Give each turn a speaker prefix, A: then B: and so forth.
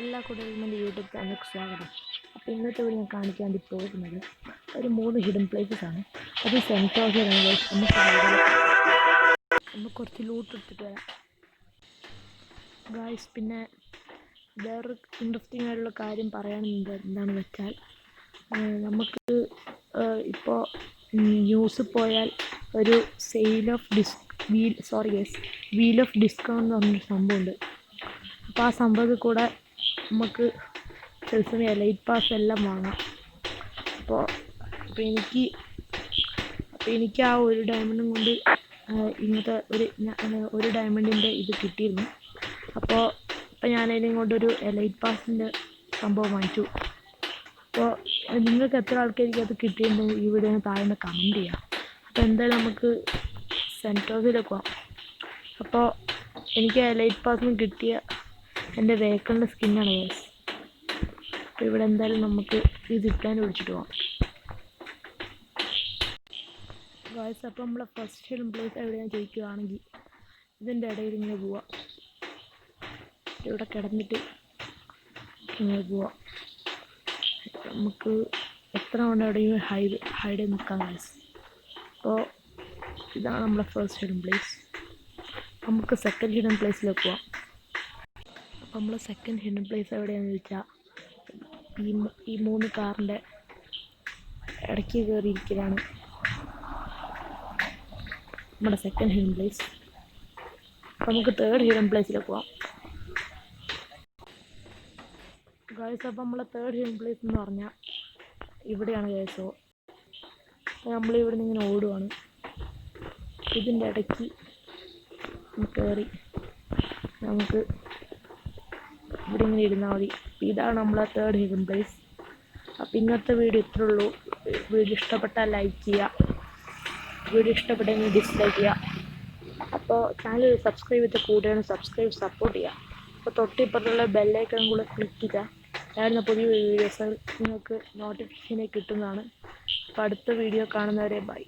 A: എല്ലാ കൂട്ടുകാർക്കും എൻ്റെ യൂട്യൂബ് ചാനലിലേക്ക് സ്വാഗതം. അപ്പോൾ ഇന്നത്തെ വീഡിയോ ഞാൻ കാണിക്കാൻ വേണ്ടി പോകുന്നത് ഒരു 3 ഹിഡൻ പ്ലേസസ് ആണ്. അത് സെൻറ്റോസയാണ്. നമുക്ക് കുറച്ച് ലൂട്ട് എടുത്തിട്ട് വരാം ഗായ്സ്. പിന്നെ വേറൊരു ഇൻട്രസ്റ്റിംഗ് ആയിട്ടുള്ള കാര്യം പറയാനുണ്ട്. എന്താണെന്ന് വെച്ചാൽ നമുക്ക് ഇപ്പോൾ ന്യൂസ് പോയാൽ ഒരു വീൽ ഓഫ് ഡിസ്കൗണ്ട് എന്ന് പറഞ്ഞൊരു സംഭവമുണ്ട്. അപ്പോൾ ആ സംഭവത്തിൽ കൂടെ നമുക്ക് സെൽസിന് എലൈറ്റ് പാസ് എല്ലാം വാങ്ങാം. അപ്പോൾ എനിക്ക് ആ ഒരു ഡയമണ്ടും കൊണ്ട് ഇങ്ങനത്തെ ഒരു ഡയമണ്ടിൻ്റെ ഇത് കിട്ടിയിരുന്നു. അപ്പോൾ ഞാനതിനും കൊണ്ടൊരു എലൈറ്റ് പാസിൻ്റെ സംഭവം വാങ്ങിച്ചു. അപ്പോൾ നിങ്ങൾക്ക് എത്ര ആൾക്കാർക്ക് അത് കിട്ടിയിട്ടുണ്ടെങ്കിൽ ഈ വീഡിയോ താഴെ കമൻറ്റ് ചെയ്യാം. അപ്പോൾ എന്തായാലും നമുക്ക് സെൻറ്റോസിലേക്ക് പോകാം. അപ്പോൾ എനിക്ക് എലൈറ്റ് പാസിന് കിട്ടിയ എൻ്റെ വെഹിക്കിളിൻ്റെ സ്കിന്നാണ് ഗൈസ്. അപ്പോൾ ഇവിടെ എന്തായാലും നമുക്ക് ഈ സിപ്ലൈൻ വിളിച്ചിട്ട് പോകാം ഗൈസ്. അപ്പോൾ നമ്മളെ ഫസ്റ്റ് ഹിഡൻ പ്ലേസ് എവിടെയാണെന്ന് ചോദിക്കുകയാണെങ്കിൽ ഇതിൻ്റെ ഇടയിൽ ഇങ്ങനെ പോവാം. ഇവിടെ കിടന്നിട്ട് ഇങ്ങനെ പോവാം. നമുക്ക് എത്ര കൊണ്ട് എവിടെയും ഹൈഡ് നിൽക്കാം ഗൈസ്. അപ്പോൾ ഇതാണ് നമ്മളെ ഫസ്റ്റ് ഹിഡൻ പ്ലേസ്. നമുക്ക് സെക്കൻഡ് ഹിഡൻ പ്ലേസിലേക്ക് പോവാം. അപ്പോൾ നമ്മൾ സെക്കൻഡ് ഹിഡൻ പ്ലേസ് എവിടെയാണെന്ന് ചോദിച്ചാൽ ഈ 3 കാറിൻ്റെ ഇടയ്ക്ക് കയറിയിരിക്കലാണ് നമ്മുടെ സെക്കൻഡ് ഹിഡൻ പ്ലേസ്. അപ്പോൾ നമുക്ക് തേർഡ് ഹിഡൻ പ്ലേസിലേക്ക് പോവാം ഗൈസ്. അപ്പോൾ നമ്മളെ തേർഡ് ഹിഡൻ പ്ലേസ് എന്ന് പറഞ്ഞാൽ ഇവിടെയാണ് ഗൈസോ. നമ്മളിവിടെ നിന്ന് ഇങ്ങനെ ഓടുവാണ്. ഇതിൻ്റെ ഇടയ്ക്ക് കയറി നമുക്ക് ഇവിടെ ഇങ്ങനെ ഇരുന്നാൽ മതി. ഇതാണ് നമ്മളെ തേർഡ് ഹിഡൻ പ്ലേസ്. അപ്പോൾ ഇന്നത്തെ വീഡിയോ ഇത്രേ ഉള്ളൂ. വീഡിയോ ഇഷ്ടപ്പെട്ടാൽ ലൈക്ക് ചെയ്യുക, വീഡിയോ ഇഷ്ടപ്പെട്ടെങ്കിൽ ഡിസ്ലൈക്ക് ചെയ്യുക. അപ്പോൾ ചാനൽ സബ്സ്ക്രൈബ് ചെയ്ത് കൂടെയാണ് സപ്പോർട്ട് ചെയ്യുക. അപ്പോൾ തൊട്ടിപ്പുറത്തുള്ള ബെല്ലൈക്കൺ കൂടെ ക്ലിക്ക് ചെയ്യുക. ഞാനിന്ന് പുതിയ വീഡിയോസ് നിങ്ങൾക്ക് നോട്ടിഫിക്കേഷനായി കിട്ടുന്നതാണ്. അപ്പോൾ അടുത്ത വീഡിയോ കാണുന്നവരെ ബൈ.